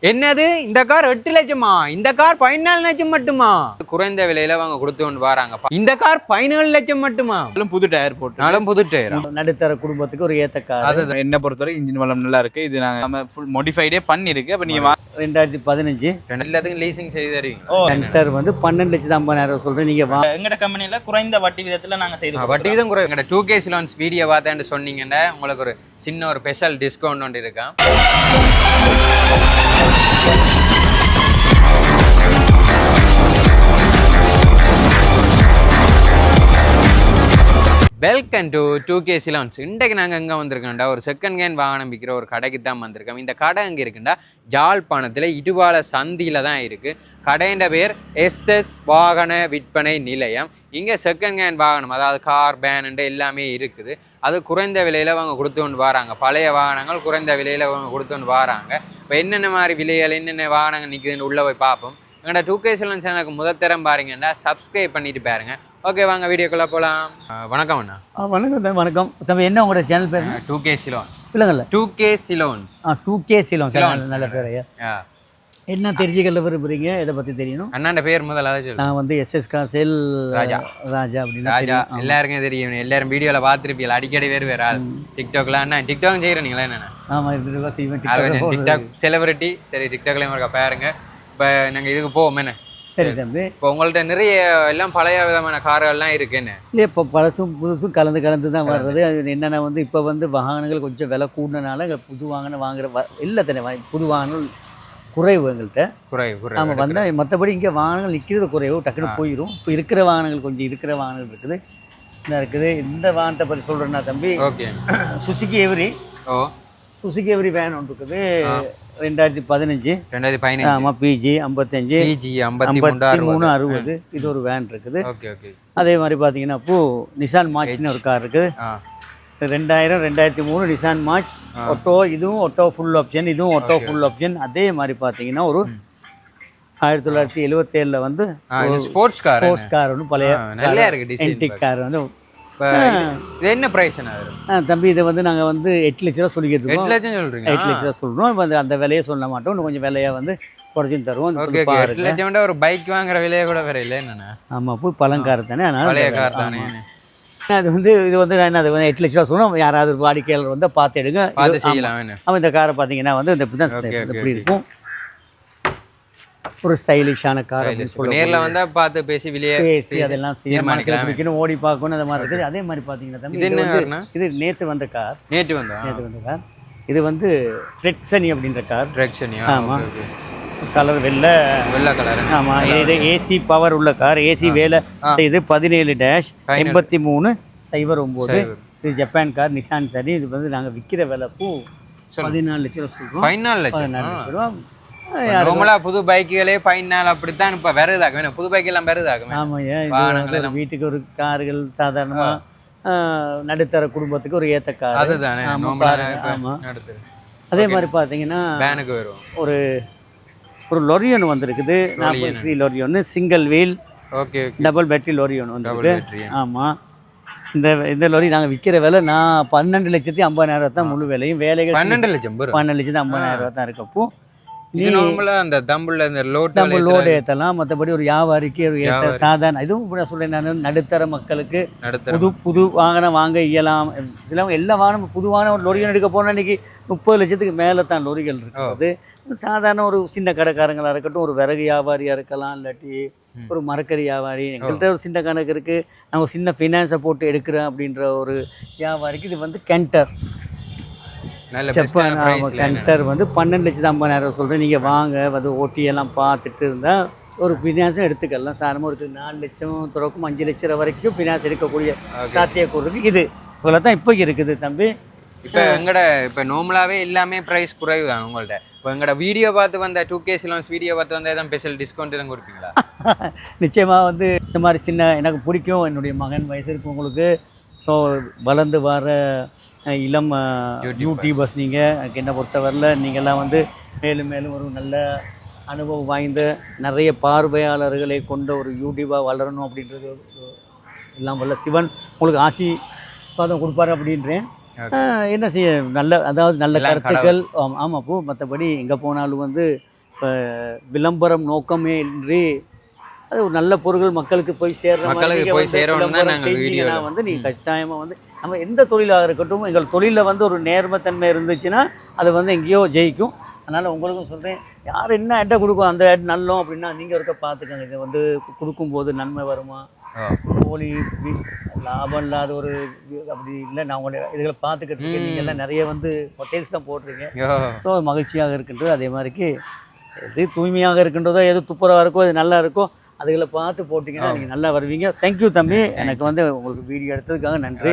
என்னது இந்த கார் 8 லட்சமா? இந்த கார் 14 லட்சம் மட்டுமா? குறைந்த விலையில அவங்க கொடுத்து கொண்டு வராங்க. இந்த கார் 17 லட்சம் மட்டுமா? புது டயர் போட்டு புது டயர். நடுத்தர குடும்பத்துக்கு ஒரு ஏத்த கார். அது என்ன பொறுத்தவரை இன்ஜின் வளம் நல்லா இருக்கு. இது நம்ம ஃபுல் மாடிஃபைடே பண்ணிருக்கு. அப்ப நீங்க 2015 எல்லாத்துக்கும் லீசிங் செய்து தருவீங்க. சென்டர் வந்து 12,50,000 சொல்றேன். நீங்க எங்கட கம்பெனில குறைந்த வட்டி விதத்துல நாங்க செய்து வட்டி விதம் குறை. எங்கட 2K Salons வீடியோ பார்த்தேன்னு சொன்னீங்கன்னா உங்களுக்கு ஒரு சின்ன ஒரு ஸ்பெஷல் டிஸ்கவுண்ட் ஒன்று இருக்கான். Welcome to 2K Salons. இன்றைக்கு நாங்கள் எங்கே வந்திருக்கோம்டா, ஒரு செகண்ட் ஹேண்ட் வாகனம் விற்கிற ஒரு கடைக்கு தான் வந்திருக்கோம். இந்த கடை எங்கே இருக்குண்டா, ஜாழ்ப்பாணத்தில் இடுவால சந்தியில் தான் இருக்குது. கடையின் பேர் SS வாகன விற்பனை நிலையம். இங்கே செகண்ட் ஹேண்ட் வாகனம், அதாவது கார், வேன் எல்லாமே இருக்குது. அது குறைந்த விலையில் அவங்க கொடுத்து கொண்டு வராங்க. பழைய வாகனங்கள் குறைந்த விலையில் அவங்க கொடுத்து கொண்டு வராங்க. இப்போ என்னென்ன மாதிரி விலைகள், என்னென்ன வாகனங்கள் நிற்குதுன்னு உள்ளே போய் பார்ப்போம். எங்கள்ட 2K Salons சேனலுக்கு முதத்தரம் பாருங்கன்னா சப்ஸ்கிரைப் பண்ணிட்டு பாருங்க. ஓகே, வாங்க வீடியோக்குள்ள போகலாம். வணக்கம் அண்ணா. வணக்கம். வணக்கம் தம்பி. என்ன உங்களோட சேனல் பேர்? 2K Salons. இல்லைங்கல்ல, 2K Salons. 2K Salons நல்ல பேர். என்ன தெரிஞ்சுக்கல விரும்புறீங்க? இதை பத்தி தெரியணும். அண்ணாண்ட பேர் முதல்ல அதான் சொல்லு. நான் வந்து SS காசேல் ராஜா அப்படின்னு. ராஜா எல்லாருக்கும் தெரியும். எல்லாரும் வீடியோல பார்த்துருப்பீங்க. அடிக்கடி வேறு டிக்டாக்ல. அண்ணா டிக்டாக் செய்யறீங்களா? என்னண்ணா? ஆமா, டிக்டாக் செலிபிரிட்டி. சரி, டிக்டாக்லயும் இருக்கா பாருங்க. இப்போ நாங்கள் இதுக்கு போவோம். என்ன சரி தம்பி, இப்போ உங்கள்ட்ட நிறைய எல்லாம் பழைய விதமான கார்கள்லாம் இருக்கு. என்ன இல்லை, இப்போ பழசும் புதுசும் கலந்து தான் வர்றது. அது என்னென்ன வந்து இப்போ வந்து வாகனங்கள் கொஞ்சம் விலை கூடினால புது வாகனம் வாங்குற இல்லை தானே. புது வாகனங்கள் குறைவு எங்கள்கிட்ட. குறைவு நம்ம வந்தால் மற்றபடி இங்கே வாகனங்கள் நிற்கிறது குறைவு, டக்குன்னு போயிடும். இப்போ இருக்கிற வாகனங்கள் கொஞ்சம் இருக்கிற வாகனங்கள் இருக்குது. இந்த வாகனத்தை பற்றி சொல்கிறேன்னா தம்பி, okay, Suzuki every. Suzuki every van ஒன்று இருக்குது. 2015. ஆமாம், PG 55 5360 இது ஒரு வேன் இருக்குது. அதே மாதிரி பார்த்தீங்கன்னா இப்போ நிசான் மார்ச்னு ஒரு கார் இருக்குது. 2003 நிசான் மார்ச் ஒட்டோ. இதுவும் ஒட்டோ ஃபுல் ஆப்ஷன், இதுவும் ஒட்டோ ஃபுல் ஆப்ஷன். அதே மாதிரி பார்த்தீங்கன்னா ஒரு 1977 வந்து ஸ்போர்ட்ஸ் கார் ஒன்று பழைய என்டிக் கார் வந்து. என்ன பிரைஸ் தம்பி? இதை வந்து நாங்கள் வந்து 8 லட்ச ரூபா சொல்லிக்கிட்டு இருக்கோம். 8 லட்சம் சொல்றீங்க? 8 லட்ச ரூபா சொல்கிறோம். இப்போ அந்த விலையை சொல்ல மாட்டோம், இன்னும் கொஞ்சம் விலையை வந்து குறைச்சும் தருவோம். 8 லட்சம் ஒரு பைக் வாங்குற விலையை கூட வேற இல்லை. என்னென்ன? ஆமாம், போய் பழங்கார் தானே, அதனால பழைய கார் தானே. அது வந்து இது வந்து நான் அது வந்து 8 லட்ச ரூபா சொல்லுவோம். யாராவது வாடிக்கையாளர் வந்து பார்த்து எடுங்க, பார்த்து செய்யலாம். அவன் இந்த காரை பார்த்தீங்கன்னா வந்து இந்த இப்படி இருக்கும். ஒரு ஸ்டைலிஷான கார் அப்படின்னு சொல்லி நேர்ல வந்தா பார்த்து பேசி அதெல்லாம் தீர்மானிக்கணும், ஓடி பார்க்கணும், அந்த மாதிரி இருக்குது. அதே மாதிரி பார்த்தீங்கன்னா தம்பி, இது நேற்று வந்த கார். நேற்று வந்த கார். இது வந்து ட்ரெக்ஸனி அப்படின்ற கார். ஆமாம், கலர் வெள்ளை கலர். ஆமாம், இது AC பவர் உள்ள கார். AC வேலை செய்து 17-83-09. இது ஜப்பான் கார், நிசான். சரி, இது வந்து நாங்கள் விற்கிற விலை 14 லட்சம் ரூபா சொல்கிறோம். 14 லட்சம் ரூபா. புது பைக்குகளே 14 அப்படித்தான் இப்ப வருதாங்க. புது பைக் எல்லாம் வருதாங்க. ஆமாம், வீட்டுக்கு ஒரு கார்கள் சாதாரணமா நடுத்தர குடும்பத்துக்கு ஒரு ஏத்த கார். அதுதானே. அதே மாதிரி பாத்தீங்கன்னா ஒரு லொரி ஒன்று வந்திருக்குது. 43 லொரி ஒன்று, single wheel, double battery lorry ஒன்று வந்துருக்கு. ஆமா, இந்த லொரி நாங்கள் விற்கிற விலை 12,50,000 தான். முழு விலையும் வேலைகள் 12,50,000 தான் இருக்கப்போ லோடு ஏற்றலாம். மற்றபடி ஒரு வியாபாரிக்கு ஒரு சாதாரண இதுவும் சொல்றேன் நான், நடுத்தர மக்களுக்கு புது வாகனம் வாங்க இயலாம். சிலவங்க எல்லா வாகனம் புது வாகனம் ஒரு லொரி எடுக்க போனால் இன்னைக்கு 30 லட்சத்துக்கு மேலே தான் லொரிகள் இருக்குது. சாதாரண ஒரு சின்ன கடைக்காரங்களாக இருக்கட்டும், ஒரு விறகு வியாபாரியாக இருக்கலாம், இல்லாட்டி ஒரு மரக்கறி வியாபாரி. எங்கள்கிட்ட ஒரு சின்ன கணக்கு இருக்குது, நான் ஒரு சின்ன ஃபினான்ஸை போட்டு எடுக்கிறேன் அப்படின்ற ஒரு வியாபாரிக்கு இது வந்து கேண்டர். கேண்டர் வந்து 12,50,000 சொல்கிறேன். நீங்கள் வாங்க வந்து ஓட்டியெல்லாம் பார்த்துட்டு இருந்தால் ஒரு ஃபினான்ஸும் எடுத்துக்கலாம். சாரமாக ஒரு 4 லட்சம் துறக்கும் 5 லட்சம் வரைக்கும் ஃபினான்ஸ் எடுக்கக்கூடிய சாத்தியக்கூறு இது இவ்வளோ தான் இப்போ இருக்குது தம்பி. இப்போ நார்மலாகவே எல்லாமே ப்ரைஸ் குறைவு தான் உங்கள்கிட்ட. இப்போ எங்களோட வீடியோ பார்த்து வந்த 2K Salons வீடியோ பார்த்து வந்தால் எதாவது ஸ்பெஷல் டிஸ்கவுண்ட் எதுவும் கொடுப்பீங்களா? நிச்சயமாக வந்து இந்த மாதிரி சின்ன எனக்கு பிடிக்கும். என்னுடைய மகன் வயசு இருக்கு உங்களுக்கு. ஸோ வளர்ந்து வர இளம் யூடியூபர்ஸ் நீங்கள், எனக்கு என்ன பொறுத்தவரையில் நீங்கள்லாம் வந்து மேலும் மேலும் ஒரு நல்ல அனுபவம் வாய்ந்த நிறைய பார்வையாளர்களை கொண்ட ஒரு யூடியூபாக வளரணும் அப்படின்றது எல்லாம் வல்ல சிவன் உங்களுக்கு ஆசீர்வாதம் கொடுப்பாரு அப்படின்றேன். என்ன செய்ய, நல்ல அதாவது நல்ல கருத்துக்கள். ஆமாம், மற்றபடி எங்கே போனாலும் வந்து விளம்பரம் நோக்கமே இன்றி அது ஒரு நல்ல பொருட்கள் மக்களுக்கு போய் சேர்ற மக்களுக்கு போய் சேரணும் தான் நாங்கள் வீடியோல வந்து நீங்கள் கட்டாயமாக வந்து நம்ம எந்த தொழிலாக இருக்கட்டும் எங்கள் தொழிலில் வந்து ஒரு நேர்மைத்தன்மை இருந்துச்சுன்னா அது வந்து எங்கேயோ ஜெயிக்கும். அதனால் உங்களுக்கும் சொல்கிறேன், யார் என்ன ஆட்டை கொடுக்கும் அந்த ஆட் நல்லோம் அப்படின்னா நீங்கள் இருக்க பார்த்துக்கோங்க. இதை வந்து கொடுக்கும்போது நன்மை வருமா, போலி லாபம் இல்லாத ஒரு அப்படி இல்லை. நான் உங்களை இதுகளை பார்த்துக்கிட்டு இருக்கேன். நீங்கள் எல்லாம் நிறைய வந்து ஹோட்டல்ஸ் தான் போடுறீங்க. ஸோ மகிழ்ச்சியாக இருக்கின்றது. அதே மாதிரிக்கு எது தூய்மையாக இருக்கின்றதோ, எது துப்புரவாக இருக்கோ, எது நல்லா இருக்கோ அதுகளை பார்த்து போட்டிங்கன்னா நீங்கள் நல்லா வருவீங்க. தேங்க்யூ தம்பி, எனக்கு வந்து உங்களுக்கு வீடியோ எடுத்ததுக்காக நன்றி.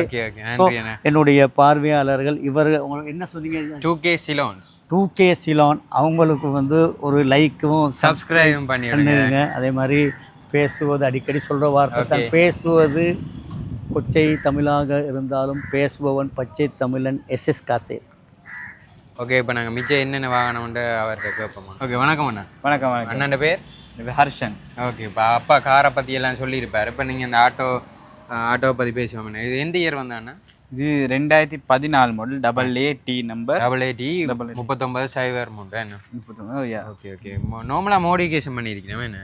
ஸோ என்னுடைய பார்வையாளர்கள் இவர்கள் உங்களுக்கு என்ன சொன்னீங்க, 2K சிலான் அவங்களுக்கு வந்து ஒரு லைக்கும் சப்ஸ்கிரைபும் பண்ணிடுங்க. அதே மாதிரி பேசுவது அடிக்கடி சொல்கிற வார்த்தை தான், பேசுவது கொச்சை தமிழாக இருந்தாலும் பேசுபவன் பச்சை தமிழன் SS காசே. ஓகே, இப்போ நாங்கள் மிச்சம் என்னென்ன வாகனம்ன்ட்டு அவர்கிட்ட கேட்போம். ஓகே, வணக்கம் அண்ணா. வணக்கம். அண்ணாண்ட பேர் ஹர்ஷன். ஓகே, இப்போ அப்பா காரை பற்றி எல்லாம் சொல்லியிருப்பார். இப்போ நீங்கள் இந்த ஆட்டோவை பற்றி பேசுவோம். இது எந்த இயர் வந்தாண்ணா? இது 2014 மாடல் AA நம்பர். AAT 3903 என்ன? Okay okay. நார்மலாக மோடிஃபிகேஷன் பண்ணியிருக்கேன் என்ன?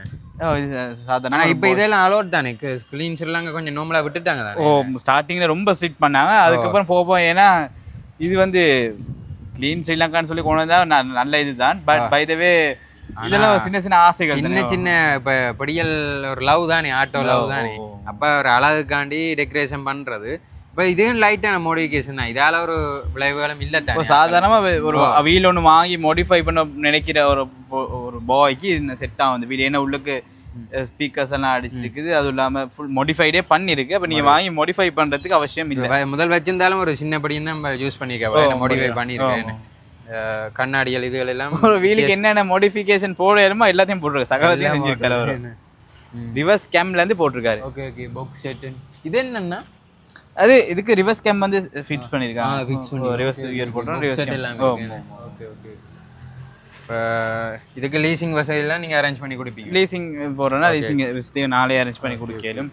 இது சாதாரண. ஆனால் இப்போ இதெல்லாம் அலோட் தானே, ஸ்க்ரீன்ஸ் எல்லாம் கொஞ்சம் நார்மலாக விட்டுட்டாங்க தானே? ஸ்டார்டிங்கில் ரொம்ப ஸ்ட்ரிக்ட் பண்ணாங்க, அதுக்கப்புறம் போவோம். ஏன்னா இது வந்து க்ளீன் ஸ்ரீலங்கான்னு சொல்லி கொண்டு வந்தால் நல்ல இதுதான். பட் பை த வே இதெல்லாம் சின்ன சின்ன ஆசைகள், சின்ன இப்போ படியல் ஒரு லவ் தானே, ஆட்டோ லவ் தானே. அப்போ ஒரு அழகுக்காண்டி டெக்கரேஷன் பண்ணுறது. இப்போ இதுவும் லைட்டான மோடிஃபிகேஷன் தான், இதால் ஒரு விளைவுகளும் இல்லை தான். சாதாரணமாக ஒரு வீல் ஒன்று வாங்கி மாடிஃபை பண்ண நினைக்கிற ஒரு பாய்க்கு இது செட் ஆகும் வீல். ஏன்னா உள்ளுக்கு ஸ்பீக்கர்ஸ் எல்லாம் அடிச்சிருக்குது, அதுவும் இல்லாமல் ஃபுல் மாடிஃபைடே பண்ணியிருக்கு. அப்போ நீங்கள் வாங்கி மாடிஃபை பண்ணுறதுக்கு அவசியம் இல்லை. முதல் வச்சிருந்தாலும் ஒரு சின்ன படியும் தான் நம்ம யூஸ் பண்ணிக்க மாடிஃபை பண்ணியிருக்கேன். கண்ணாடிகள் இதுகள் எல்லாம் ஒரு வீலுக்கு என்னென்ன மாடிஃபிகேஷன் போடணுமோ எல்லாத்தையும் போட்டிருக்காரு, சகலத்தையும் செஞ்சிருக்காரு. ரிவர்ஸ் கேம்லேருந்து போட்டிருக்காரு. Okay okay. பாக்ஸ் செட் இது என்னன்னா அது இதுக்கு ரிவர்ஸ் கேம் வந்து ஃபிட் பண்ணியிருக்காங்க. ரிவர்ஸ் கியர் போட்டோம், ரிவர்ஸ் செட் எல்லாம். Okay okay. இப்போ இதுக்கு லீசிங் வசதியெல்லாம் நீங்கள் அரேஞ்ச் பண்ணி கொடுப்பீங்க? லீசிங் போடுறோன்னா லீசிங் வசதியை நாளே அரேஞ்ச் பண்ணி கொடுக்கலும்.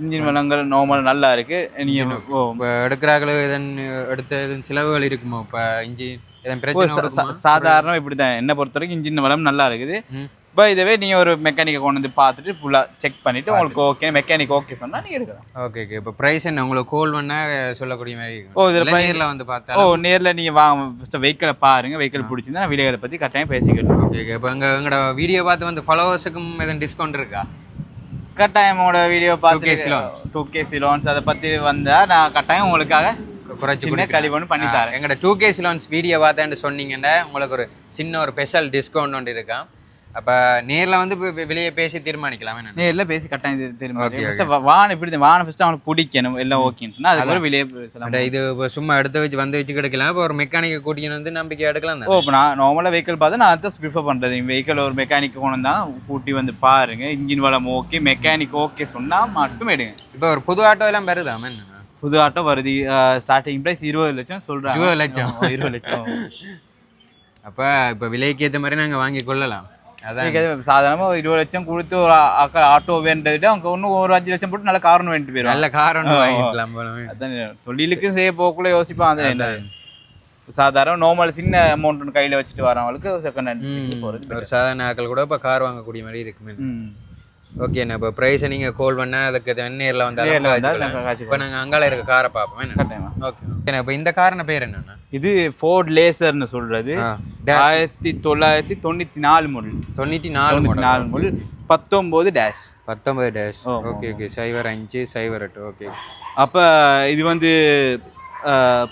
இன்ஜின் வளங்கள் நார்மல் நல்லா இருக்கு. நீங்கள் இப்போ எடுக்கிறார்கள் இதன் எடுத்த செலவுகள் இருக்குமோ? இப்போ இன்ஜின் சாதாரண இப்படி தான் என்னை பொறுத்த வரைக்கும் இன்ஜின் வளம் நல்லா இருக்குது. இப்போ இதுவே நீங்கள் ஒரு மெக்கானிக்கை கொண்டு வந்து பார்த்துட்டு ஃபுல்லாக செக் பண்ணிவிட்டு உங்களுக்கு ஓகே, மெக்கானிக் ஓகே சொன்னால் நீங்கள் எடுக்கலாம். Okay okay. இப்போ ப்ரைஸ் என்ன உங்களுக்கு கால் பண்ணால் சொல்லக்கூடிய மாதிரி? இதில் நேரில் வந்து பார்த்தா நேரில் நீங்கள் வாங்க, ஃபஸ்ட்டு வெஹிக்கிளை பாருங்கள். வெஹிக்கிள் பிடிச்சிருந்தா நான் வீடியோவை பற்றி கட்டாயம் பேசிக்கிட்டோம். Okay okay. இப்போ எங்களோட வீடியோ பார்த்து வந்து ஃபாலோவர்ஸுக்கும் எதுவும் டிஸ்கவுண்ட் இருக்கா? கட்டாயமோட வீடியோ பார்த்து 2K சிலோன்ஸ் அதை பற்றி வந்தால் நான் கட்டாயம் உங்களுக்காக குறைச்சி கழிவுன்னு பண்ணி தரேன். எங்களோட 2K சிலோன்ஸ் வீடியோ பார்த்தேன்னு சொன்னீங்கன்னா உங்களுக்கு ஒரு சின்ன ஒரு ஸ்பெஷல் டிஸ்கவுண்ட் ஒன்று இருக்கா. அப்போ நேரில் வந்து வெளியே பேசி தீர்மானிக்கலாம். நேரில் பேசி கட்டாயம் தீர்மானிக்கலாம். வானம் இப்படி வானம் ஃபஸ்ட்டு அவனுக்கு பிடிக்கணும், எல்லாம் ஓகேன்னு சொன்னால் அதுக்கப்புறம் வெளியே பேசலாம். இது இப்போ சும்மா எடுத்து வச்சு வந்து வச்சு கிடைக்கலாம். இப்போ ஒரு மெக்கானிக்கை கூட்டின்னு வந்து நம்பிக்கை எடுக்கலாம். இப்போ நான் நார்மலாக வெஹிக்கிள் பார்த்து நான் அதை ப்ரிஃபர் பண்ணுறது. வெஹிக்கிள் ஒரு மெக்கானிக் கொண்டு தான் கூட்டி வந்து பாருங்கள், இன்ஜின் வளம் ஓகே, மெக்கானிக் ஓகே சொன்னால் மட்டும் எடுங்க. இப்போ ஒரு புது ஆட்டோ எல்லாம் வருதாமே? புது ஆட்டோ வருது. ஸ்டார்டிங் ப்ரைஸ் 20 லட்சம் சொல்கிறாங்க. 20 லட்சம் 20 லட்சம். அப்போ இப்போ விலைக்கு ஏற்ற மாதிரி நாங்கள் வாங்கி கொள்ளலாம். அதான் சாதாரணமாக 20 லட்சம் கொடுத்து ஒரு ஆட்டோ வேண்டதுட்டு அவங்க இன்னும் ஒரு 5 லட்சம் போட்டு நல்ல காரணம் வேண்டிட்டு போயிடும். நல்ல காரணம் வாங்கிக்கலாம். அதான் தொழிலுக்கும் செய்ய போக்குள்ள யோசிப்பான். அது சாதாரண நார்மல் சின்ன அமௌண்ட் ஒன்று கையில் வச்சுட்டு வரவங்களுக்கு செகண்ட் ஹேண்ட் போகிறது. ஒரு சாதாரண ஆக்கள் கூட இப்போ கார் வாங்கக்கூடிய மாதிரி இருக்குமே. ஓகேண்ணா. இப்போ ப்ரைஸை நீங்கள் கால் பண்ணால் அதுக்கு நேரில் வந்தால் இப்போ நாங்கள் அங்கால இருக்க காரை பார்ப்போம். ஓகே ஓகேண்ணா. இப்போ இந்த காரின பேர் என்னண்ணா? இது ஃபோர்ட் லேசர்னு சொல்கிறது. 1994 model. 94 model. 19 dash. Okay okay. 0508. Okay. அப்போ இது வந்து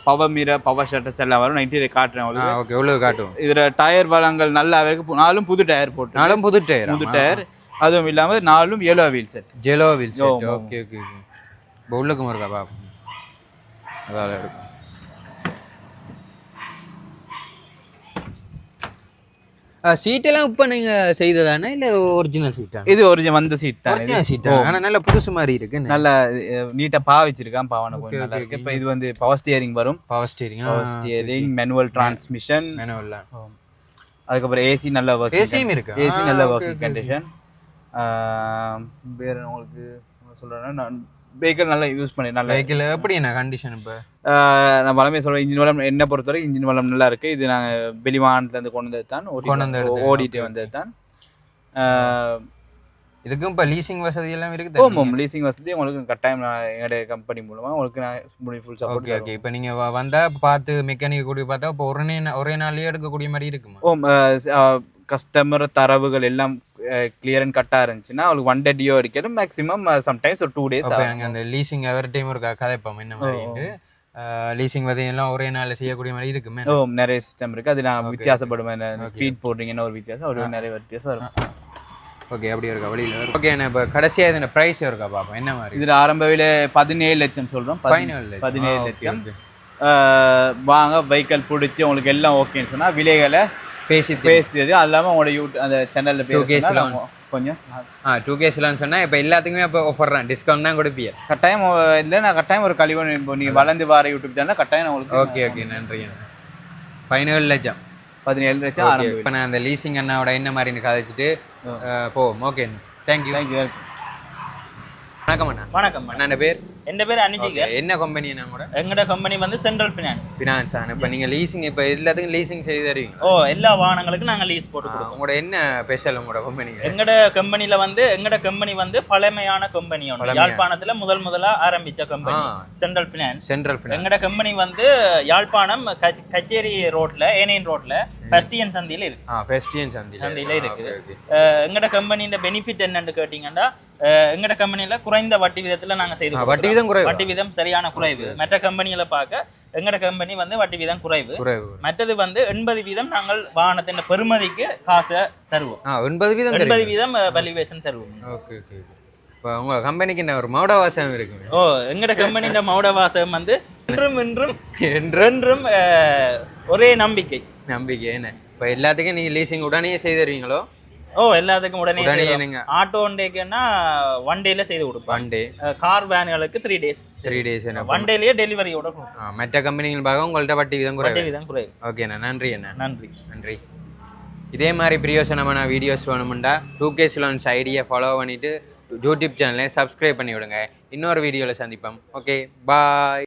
பவர் மீரர், பவர் ஷட்டர்ஸ் எல்லாம் வரும். நைட்டு காட்டுறேன் உங்களுக்கு. ஓகே. எவ்வளோ காட்டும்? இதில் டயர் வளங்கள் நல்லா இருக்கு. நாலும் புது டயர் போட்டு. புது டயர். அதுவும் இல்லாமல் 4 yellow wheel set. Okay okay okay. இப்போ உள்ளுக்கும் இருக்கா பாப்போம். அதால இருக்கும். சீட்டெல்லாம் இப்போ நீங்கள் செய்ததானே இல்லை ஒரிஜினல் சீட்டா? இது ஒரிஜினல் வந்த சீட் தான். ஒரிஜினல் சீட்டா? ஆனால் நல்ல புதுசு மாதிரி இருக்கு. நல்லா நீட்டாக பாவிச்சிருக்கான். பாவனை கொஞ்சம் நல்லா இருக்கு. இப்போ இது வந்து பவர் ஸ்டியரிங் வரும். Power steering, manual transmission. அதுக்கப்புறம் ஏசி நல்ல ஒர்க். ஏசியும் இருக்கு. ஏசி நல்ல ஒர்க்கிங் கண்டிஷன். வேறு உங்களுக்கு சொல்கிறேன்னா வெஹிக்கிள் நல்லா யூஸ் பண்ணி நல்லா வெஹிக்கிள் எப்படி என்ன கண்டிஷன் இப்போ? நான் வளமே சொல்கிறேன், இன்ஜின் வளம் என்னை பொறுத்தவரை இன்ஜின் வளம் நல்லா இருக்குது. இது நாங்கள் வெளிவானத்துலேருந்து கொண்டு வந்தது தான், ஓடிட்டு வந்தது தான். இதுக்கும் இப்போ லீசிங் வசதி எல்லாம் இருக்குது. ஓம் லீசிங் வசதி உங்களுக்கு கட்டாயம் நான் என்னுடைய கம்பெனி மூலமாக உங்களுக்கு நான் ஃபுல் சப்போர்ட். ஓகே இப்போ நீங்கள் வந்தால் பார்த்து மெக்கானிக் கூடி பார்த்தா இப்போ ஒரே நாள்லேயே எடுக்கக்கூடிய மாதிரி இருக்குமா? கஸ்டமர் தரவுகள் எல்லாம் கிளியர் அண்ட் கட்டாக இருந்துச்சுன்னா அவங்களுக்கு 1 day அடிக்கிறது, மேக்ஸிமம் சம்டைம்ஸ் ஒரு 2 days. அங்கே அந்த லீசிங் எவரி டைம் ஒரு கதைப்போம் என்ன மாதிரி லீசிங் வதையெல்லாம் ஒரே நாளில் செய்யக்கூடிய மாதிரி இருக்குமே. நிறைய சிஸ்டம் இருக்குது, அது நான் வித்தியாசப்படுவேன். ஸ்பீட் போடுறீங்கன்னா ஒரு வித்தியாசம், ஒரு நிறைய வித்தியாசம் இருக்கும். ஓகே அப்படி இருக்கா வழியில். ஓகே நான் இப்போ கடைசியாக இதோட ப்ரைஸ் இருக்கா பார்ப்போம் என்ன மாதிரி? இதில் ஆரம்ப விலை 17 லட்சம் சொல்கிறோம். 17 லட்சம் வாங்க. வெஹிக்கிள் பிடிச்சி உங்களுக்கு எல்லாம் ஓகேன்னு சொன்னால் விலைகளை பேசியது. அது இல்லாமல் உங்களோட அந்த சேனலில் பேசி கொஞ்சம் 2K சொன்னால் இப்போ எல்லாத்துக்குமே இப்போ ஆஃபர் தான், டிஸ்கவுண்ட் தான் கொடுப்பீங்க கட்டாயம். இல்லை நான் கட்டாயம் ஒரு கழிவு இப்போ நீங்கள் வளர்ந்து வர யூடியூப் சேனல் கட்டாயம் உங்களுக்கு. ஓகே நன்றி. 17 லட்சம் 17 லட்சம். இப்போ நான் அந்த லீசிங் அண்ணாவோட என்ன மாதிரின்னு கதைச்சிட்டு போவோம். Okay thank you. வணக்கம் அண்ணா. வணக்கம் அண்ணா பேர்? என் பேர் அனுஜிக. என்ன கம்பெனி என்ன கூட? எங்களோட கம்பெனி வந்து சென்ட்ரல் ஃபினான்ஸ். இப்போ நீங்கள் லீசிங் இப்போ எல்லாத்துக்கும் லீசிங் செய்து தருவீங்க? எல்லா வாகனங்களுக்கும் நாங்கள் லீஸ் போட்டு கொடுப்போம். உங்களோட என்ன ஸ்பெஷல் உங்களோட கம்பெனி? எங்களோட கம்பெனி வந்து பழமையான கம்பெனி ஒன்று, யாழ்ப்பாணத்தில் முதலா ஆரம்பிச்ச கம்பெனி சென்ட்ரல் ஃபினான்ஸ். எங்களோட கம்பெனி வந்து யாழ்ப்பாணம் கச்சேரி ரோட்ல, ஏனையன் ரோட்ல பெஸ்டியன் சந்தியில இருக்குது. எங்களோட கம்பெனியோட பெனிஃபிட் என்னன்னு கேட்டீங்கன்னா, எங்கட கம்பெனில குறைந்த வட்டி விதத்துல நாங்க செய்து வட்டி விதம் சரியான குறைவு. மற்ற கம்பெனிகளை பார்க்க எங்கட கம்பெனி வந்து வட்டி வீதம் குறைவு. மற்றது வந்து 80% நாங்கள் வாகனத்தின் பெறுமதிக்கு காசை தருவோம். 80% வேல்யூவேஷன் தருவோம். இப்போ உங்க கம்பெனிக்கு என்ன ஒரு மௌட வாசகம் இருக்கு? எங்கட கம்பெனியோட மௌட வாசகம் வந்து என்றும் ஒரே நம்பிக்கை. என்ன இப்போ எல்லாத்துக்கும் நீங்க லீசிங் உடனே செய்து தருவீங்களோ? எல்லாத்துக்கும் உடனே. ஆட்டோ ஒன்டேக்குன்னா 1 டேல செய்து கொடுப்போம். 1 டே. கார் வேன்களுக்கு 3 days. 3 days. 1 டேலயே டெலிவரியோட கொடுப்போம். மற்ற கம்பெனிகள் பார்க்க உங்கள்ட்ட வட்டி விதம் குறைவு. ஓகேண்ணா நன்றி அண்ணா. நன்றி. இதே மாதிரி பிரியோசனமான வீடியோஸ் வேணுமுண்டா 2K Salons ஐடியை ஃபாலோ பண்ணிட்டு யூடியூப் சேனலை சப்ஸ்கிரைப் பண்ணி விடுங்க. இன்னொரு வீடியோவில் சந்திப்போம். Okay bye.